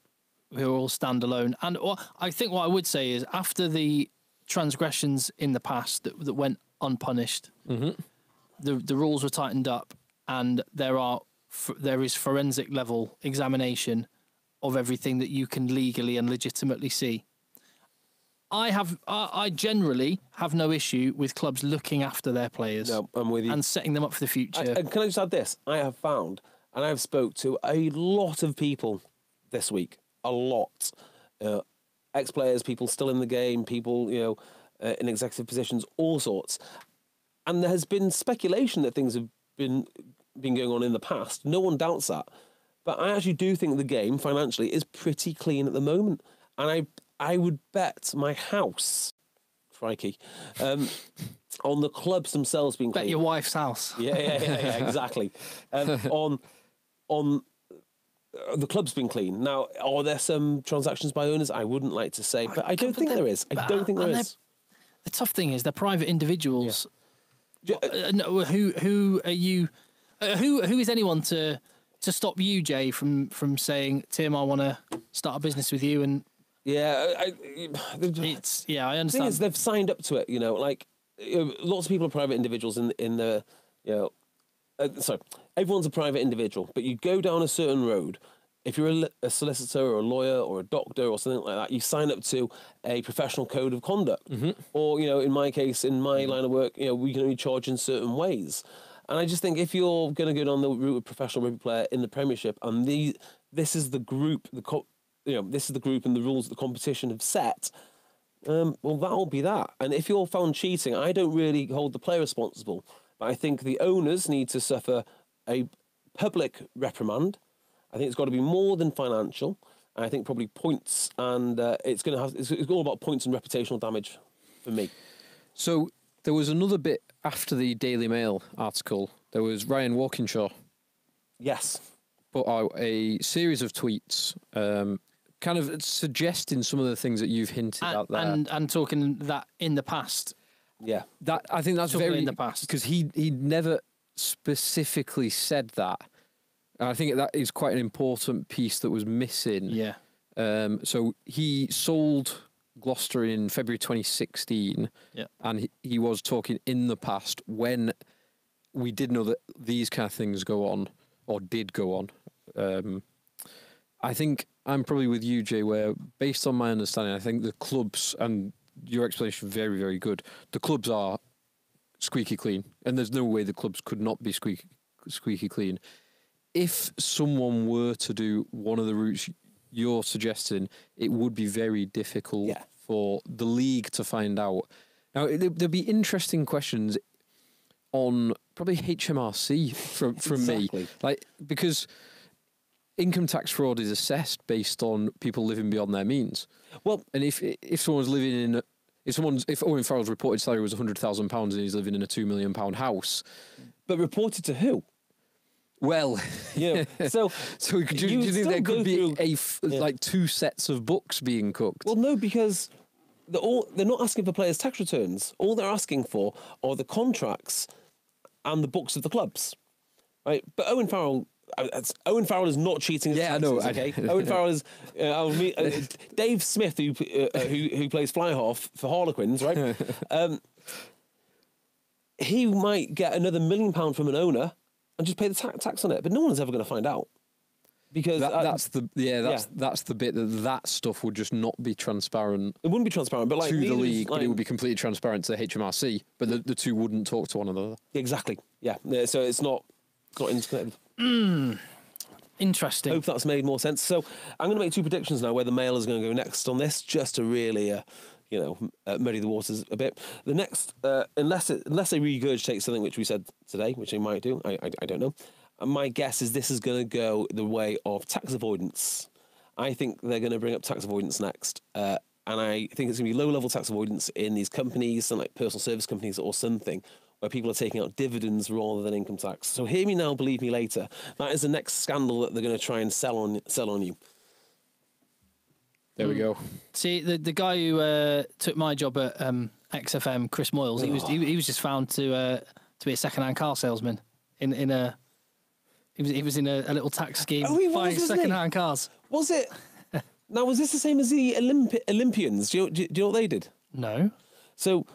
who are all standalone. And I think what I would say is after the transgressions in the past that went unpunished, the rules were tightened up, and there are there is forensic level examination of everything that you can legally and legitimately see. I generally have no issue with clubs looking after their players.
No, I'm with you.
And setting them up for the future.
And can I just add this? I have found, and I've spoke to a lot of people this week, a lot. Ex-players, people still in the game, people, in executive positions, all sorts. And there has been speculation that things have been going on in the past. No one doubts that. But I actually do think the game, financially, is pretty clean at the moment. And I would bet my house, crikey, on the clubs themselves being clean.
Bet your wife's house.
Yeah, exactly. On the club's been clean. Now, are there some transactions by owners? I wouldn't like to say, but I don't think there is. I don't think there is.
The tough thing is they're private individuals. Yeah. Who are you? Who is anyone to stop you, Jay, from saying, Tim, I want to start a business with you? And I understand.
Thing is, they've signed up to it. Lots of people are private individuals in the everyone's a private individual, but you go down a certain road. If you're a solicitor or a lawyer or a doctor or something like that, you sign up to a professional code of conduct. Mm-hmm. Or, in my case, in my line of work, we can only charge in certain ways. And I just think if you're going to go down the route of professional rugby player in the Premiership, and this is the group, this is the group and the rules that the competition have set, well, that'll be that. And if you're found cheating, I don't really hold the player responsible. But I think the owners need to suffer a public reprimand. I think it's got to be more than financial. And I think probably points, and it's all about points and reputational damage for me.
So there was another bit after the Daily Mail article. There was Ryan Walkinshaw.
Yes.
Put out a series of tweets, kind of suggesting some of the things that you've hinted at there,
and talking that in the past.
Yeah,
that I think that's
talking
very
in the past
because he never specifically said that. And I think that is quite an important piece that was missing.
Yeah.
So he sold Gloucester in February 2016.
Yeah.
And he was talking in the past when we did know that these kind of things go on or did go on. I think I'm probably with you, Jay, where based on my understanding, I think the clubs, and your explanation very, very good, the clubs are squeaky clean. And there's no way the clubs could not be squeaky clean. If someone were to do one of the routes you're suggesting, it would be very difficult for the league to find out. Now, there'd be interesting questions on probably HMRC from me. Because income tax fraud is assessed based on people living beyond their means. Well, and if someone's living in if Owen Farrell's reported salary was £100,000 and he's living in a £2 million house,
but reported to who?
Well, so do you think there could be like two sets of books being cooked?
Well, no, because they're not asking for players' tax returns. All they're asking for are the contracts and the books of the clubs, right? But Owen Farrell is not cheating.
Yeah, I know.
Okay, Owen Farrell is. Dave Smith, who plays fly half for Harlequins, right? He might get another £1 million from an owner and just pay the tax on it, but no one's ever going to find out because
that's the bit that stuff would just not be transparent.
It wouldn't be transparent, but
to the league, but it would be completely transparent to the HMRC. But the two wouldn't talk to one another.
Exactly. Yeah. So it's not interconnected.
Interesting.
Hope that's made more sense. So I'm going to make two predictions now where the Mail is going to go next on this, just to really, muddy the waters a bit. The next, unless they regurgitate something which we said today, which they might do, I don't know. My guess is this is going to go the way of tax avoidance. I think they're going to bring up tax avoidance next. And I think it's going to be low-level tax avoidance in these companies, some like personal service companies or something, where people are taking out dividends rather than income tax. So hear me now, believe me later. That is the next scandal that they're going to try and sell on you.
There we go.
See, the guy who took my job at XFM, Chris Moyles, he was just found to be a second-hand car salesman in a. He was in a little tax scheme buying second-hand cars.
Was it? Now, was this the same as the Olympians? Do you know what they did?
No.
So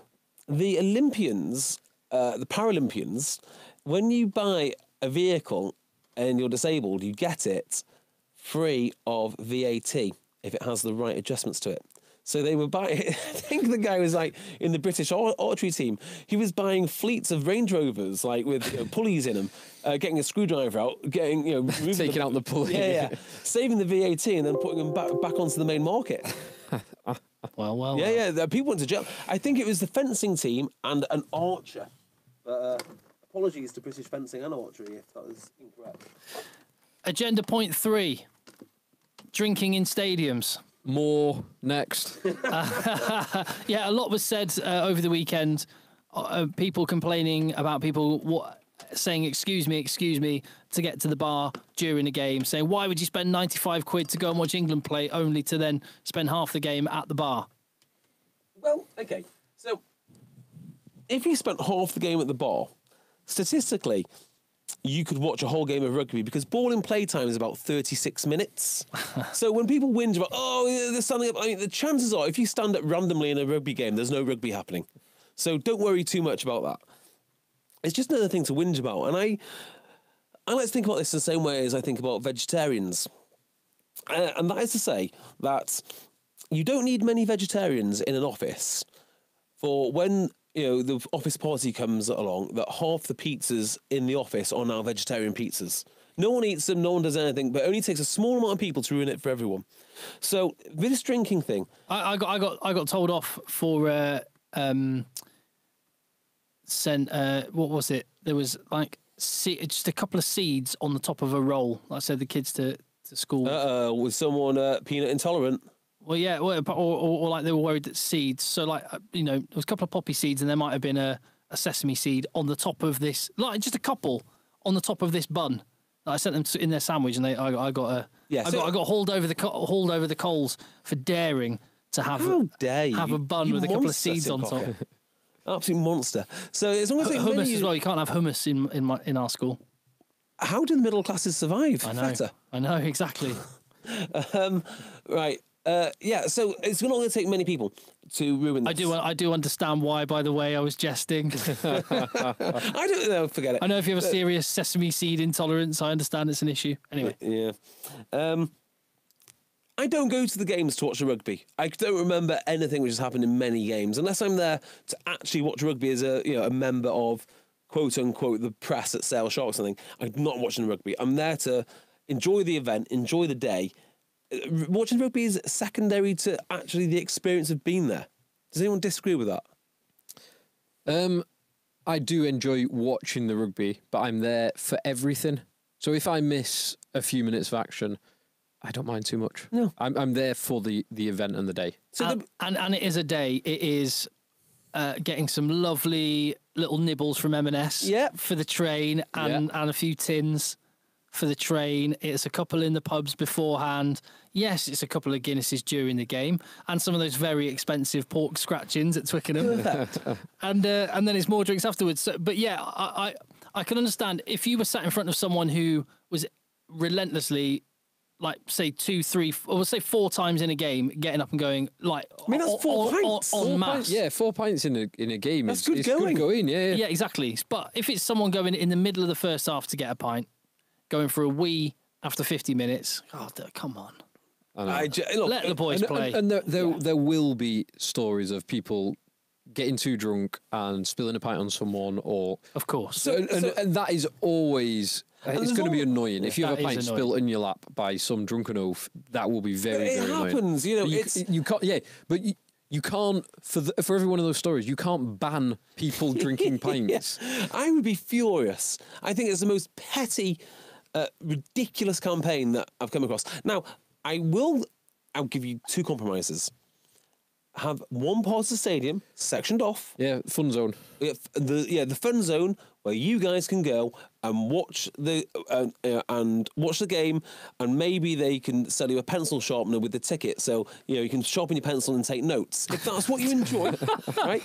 the Olympians, the Paralympians, when you buy a vehicle and you're disabled, you get it free of VAT if it has the right adjustments to it. So they were buying, I think the guy was like in the British archery team, he was buying fleets of Range Rovers, like with pulleys in them, getting a screwdriver out, getting,
Taking out the pulley.
Yeah, saving the VAT and then putting them back onto the main market.
Well.
Yeah, people went to jail. I think it was the fencing team and an archer. Apologies to British fencing and archery if that was incorrect.
Agenda point 3, drinking in stadiums.
More next.
Yeah, a lot was said over the weekend. People complaining about people saying, excuse me, to get to the bar during a game, saying, why would you spend 95 quid to go and watch England play only to then spend half the game at the bar?
Well, okay. So, if you spent half the game at the bar, statistically, you could watch a whole game of rugby because ball in play time is about 36 minutes. So when people whinge about, they're standing up, I mean, the chances are if you stand up randomly in a rugby game, there's no rugby happening. So don't worry too much about that. It's just another thing to whinge about. And I like to think about this the same way as I think about vegetarians. And that is to say that you don't need many vegetarians in an office for when the office party comes along, that half the pizzas in the office are now vegetarian pizzas. No one eats them, no one does anything, but it only takes a small amount of people to ruin it for everyone. So with this drinking thing,
I got told off for what was it? There was like just a couple of seeds on the top of a roll. I said the kids to school.
Was someone peanut intolerant?
Well, yeah, or like they were worried that seeds. So, like, there was a couple of poppy seeds, and there might have been a sesame seed on the top of this, like just a couple on the top of this bun. I sent them in their sandwich, and I got hauled over the coals for daring to have a bun with a couple of seeds on top.
Absolute monster. So as long as
hummus as well, you can't have hummus in our school.
How do the middle classes survive?
I know exactly.
Right. So it's not going to take many people to ruin this.
I do understand why, by the way. I was jesting.
I don't know, forget it.
I know if you have a serious sesame seed intolerance, I understand it's an issue. Anyway.
Yeah. I don't go to the games to watch the rugby. I don't remember anything which has happened in many games, unless I'm there to actually watch rugby as a member of, quote unquote, the press at Sale Shark or something. I'm not watching rugby. I'm there to enjoy the event, enjoy the day. Watching rugby is secondary to actually the experience of being there. Does anyone disagree with that?
I do enjoy watching the rugby, but I'm there for everything. So if I miss a few minutes of action, I don't mind too much.
No,
I'm there for the event and the day.
So and it is a day. It is getting some lovely little nibbles from M&S for the train and a few tins for the train. It's a couple in the pubs beforehand. Yes, it's a couple of Guinnesses during the game and some of those very expensive pork scratchings at Twickenham. and then it's more drinks afterwards. So, but yeah, I can understand if you were sat in front of someone who was relentlessly, like, say 2, 3, or say 4 times in a game, getting up and going, like,
I mean, that's 4 pints.
En masse.
Pints, yeah, 4 pints in a game.
That's
good going. Yeah,
exactly. But if it's someone going in the middle of the first half to get a pint, going for a wee after 50 minutes, come on. Let the boys play.
And there will be stories of people getting too drunk and spilling a pint on someone, or
of course.
And that is always. It's going to be annoying. If you have a pint spilt in your lap by some drunken oaf, that will be very, very annoying.
It happens,
you can't. Yeah, but you can't. For every one of those stories, you can't ban people drinking pints.
I would be furious. I think it's the most petty, ridiculous campaign that I've come across. Now, I'll give you 2 compromises. Have one part of the stadium sectioned off.
Yeah, fun zone.
The fun zone where you guys can go and watch the game, and maybe they can sell you a pencil sharpener with the ticket, so you can sharpen your pencil and take notes. If that's what you enjoy, right?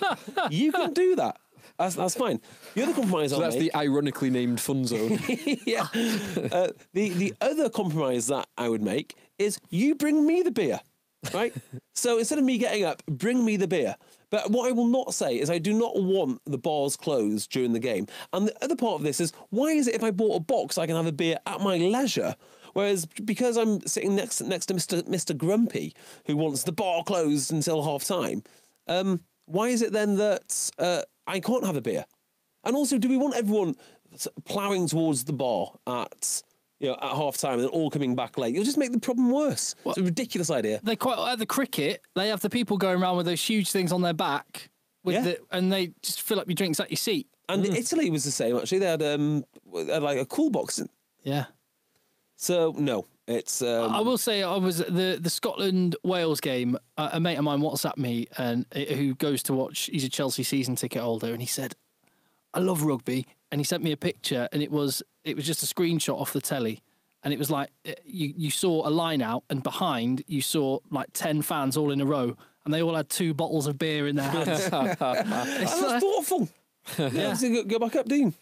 You can do that. That's fine. The other compromise
that's the ironically named fun zone.
Yeah. The other compromise that I would make is you bring me the beer. right? So instead of me getting up, bring me the beer. But what I will not say is I do not want the bars closed during the game. And the other part of this is, why is it if I bought a box, I can have a beer at my leisure? Whereas because I'm sitting next to Mr. Grumpy, who wants the bar closed until half time, why is it then that I can't have a beer? And also, do we want everyone ploughing towards the bar at half time and then all coming back late? You'll just make the problem worse. It's a ridiculous idea.
They quite at the cricket. They have the people going around with those huge things on their back, and they just fill up your drinks at your seat.
And Italy was the same actually. They had like a cool box.
Yeah.
So no, it's.
I will say I was at the Scotland Wales game. A mate of mine WhatsApped me and who goes to watch. He's a Chelsea season ticket holder, and he said, "I love rugby." And he sent me a picture, and it was just a screenshot off the telly, and it was like you saw a line out, and behind you saw like 10 fans all in a row, and they all had 2 bottles of beer in their hands.
That's thoughtful. Yeah, go back up, Dean.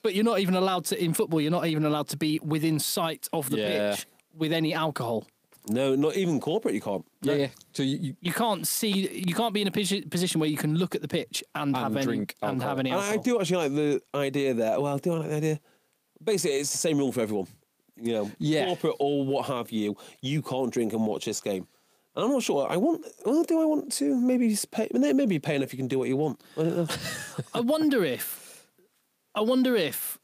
But you're not even allowed to in football. You're not even allowed to be within sight of the pitch with any alcohol.
No, not even corporate. You can't.
Yeah. So
you can't see. You can't be in a position where you can look at the pitch and have
drink
any and have any
And
alcohol.
I do actually like the idea there. Well, I do like the idea. Basically, it's the same rule for everyone. Corporate or what have you. You can't drink and watch this game. And I'm not sure. Do I want to maybe pay? Maybe pay enough you can do what you want. I don't know.
I wonder if,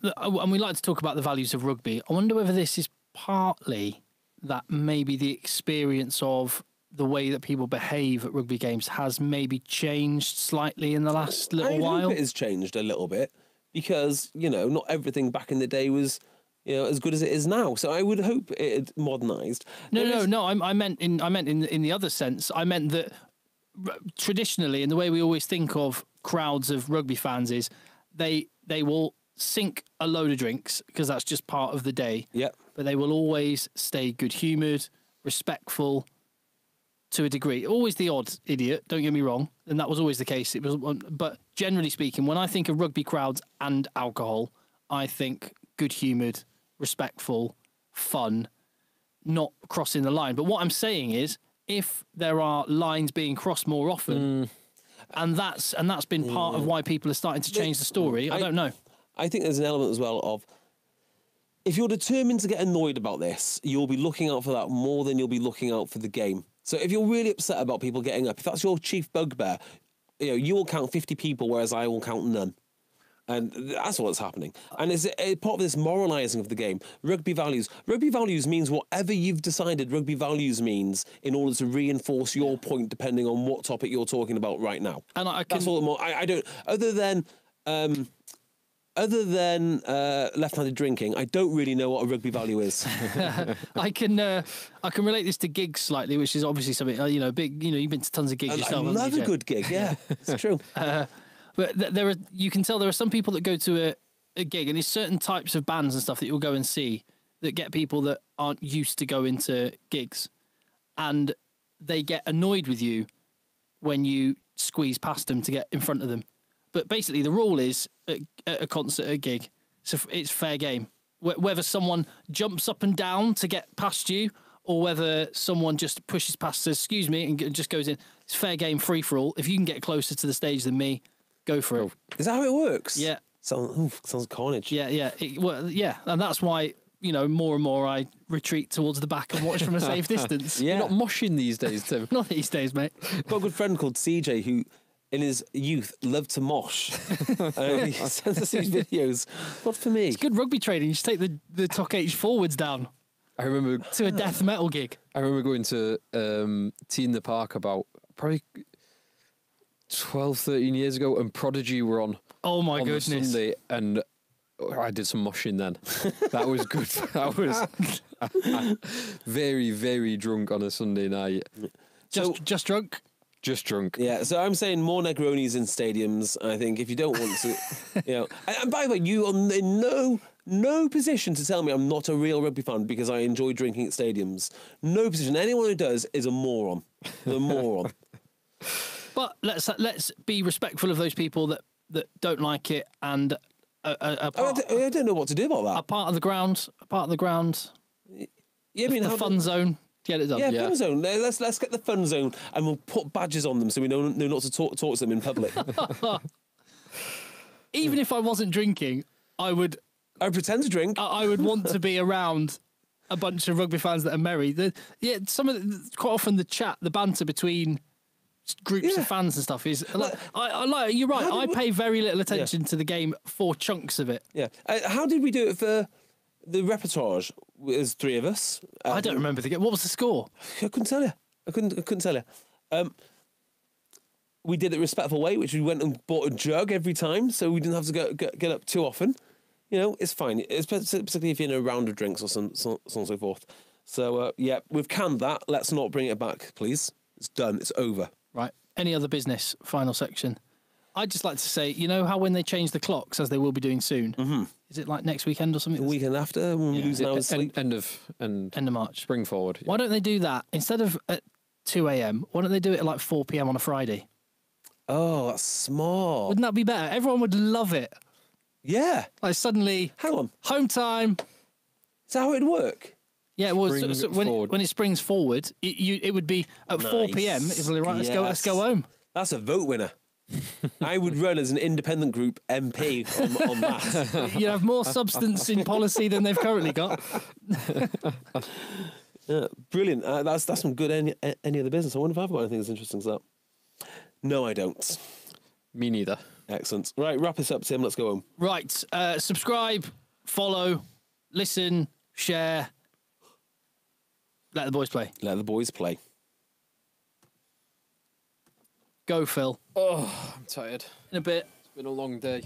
and we like to talk about the values of rugby. I wonder whether this is partly that maybe the experience of the way that people behave at rugby games has maybe changed slightly in the last little while.
Hope it has changed a little bit because not everything back in the day was as good as it is now. So I would hope it had modernised.
No. I meant in the other sense. I meant that traditionally, and the way we always think of crowds of rugby fans is they will sink a load of drinks because that's just part of the day.
Yeah.
But they will always stay good-humoured, respectful to a degree. Always the odd idiot, don't get me wrong, and that was always the case. But generally speaking, when I think of rugby crowds and alcohol, I think good-humoured, respectful, fun, not crossing the line. But what I'm saying is, if there are lines being crossed more often, and that's been part of why people are starting to change the story, I don't know.
I think there's an element as well of, if you're determined to get annoyed about this, you'll be looking out for that more than you'll be looking out for the game. So if you're really upset about people getting up, if that's your chief bugbear, you will count 50 people, whereas I will count none. And that's what's happening. And it's a part of this moralising of the game. Rugby values. Rugby values means whatever you've decided rugby values means in order to reinforce your point depending on what topic you're talking about right now. And that's all the more. I don't. Other than left-handed drinking, I don't really know what a rugby value is.
I can relate this to gigs slightly, which is obviously something big. You've been to tons of gigs yourself.
I love a good gig. Yeah, it's true.
But you can tell there are some people that go to a gig, and there's certain types of bands and stuff that you'll go and see that get people that aren't used to going to gigs, and they get annoyed with you when you squeeze past them to get in front of them. But basically, the rule is at a concert, a gig, so it's fair game. Whether someone jumps up and down to get past you, or whether someone just pushes past, says "excuse me," and just goes in, it's fair game, free for all. If you can get closer to the stage than me, go for it.
Is that how it works?
Yeah.
Sounds carnage.
Yeah. And that's why more and more I retreat towards the back and watch from a safe distance.
You're not moshing these days, Tim.
Not these days, mate.
I've got a good friend called CJ who, in his youth, loved to mosh. He sends us these videos. Not for me.
It's good rugby training. You just take the Tok H forwards down.
I remember
to a death metal gig.
I remember going to Tea in the Park about probably 12, 13 years ago, and Prodigy were on.
Oh my
on
goodness!
The Sunday, and I did some moshing then. That was good. That was very, very drunk on a Sunday night.
Just drunk.
Just drunk.
Yeah, so I'm saying more Negronis in stadiums. I think if you don't want to, And by the way, you are in no position to tell me I'm not a real rugby fan because I enjoy drinking at stadiums. No position. Anyone who does is a moron. A moron.
But let's be respectful of those people that don't like it and
I don't know what to do about that.
A part of the ground.
Yeah, I mean,
the
how
fun zone. Get it done.
Yeah,
Yeah.
fun zone. Let's get the fun zone, and we'll put badges on them so we know not to talk to them in public.
Even if I wasn't drinking, I would
pretend to drink.
I would want to be around a bunch of rugby fans that are merry. Quite often the chat, the banter between groups
Yeah.
of fans and stuff is like, I like. You're right.
How
I
did
pay very little attention to the game for chunks of it.
Yeah. How did we do it for the repertoire? There's three of us.
I don't remember the game. What was the score?
I couldn't tell you. I couldn't tell you. We did it respectful way, which we went and bought a jug every time, so we didn't have to get up too often. You know, it's fine. It's particularly if you're in a round of drinks or so on and so forth. So yeah, we've canned that. Let's not bring it back, please. It's done. It's over.
Right. Any other business? Final section. I'd just like to say, you know how when they change the clocks, as they will be doing soon, is it like next weekend or something?
The weekend after, when we lose an hour's sleep.
End of
March.
spring forward.
Why don't they do that instead of at 2 a.m? Why don't they do it at like 4 p.m. on a Friday?
Oh, that's smart.
Wouldn't that be better? Everyone would love it.
Yeah.
Like suddenly,
Hang on.
home time.
Is that how it'd work?
Yeah, well,
Spring
when
forward.
it springs forward, it would be at 4 p.m. It's like, right, let's go
Yes.
home.
That's a vote winner. I would run as an independent group MP on that.
You have more substance in policy than they've currently got.
Yeah, brilliant. That's some good any other business. I wonder if I've got anything as interesting as that. No, I don't.
Me neither.
Excellent. Right, wrap this up, Tim. Let's go home.
Right, subscribe, follow, listen, share. Let the boys play.
Let the boys play.
Go, Phil.
Oh, I'm tired.
In a bit.
It's been a long day.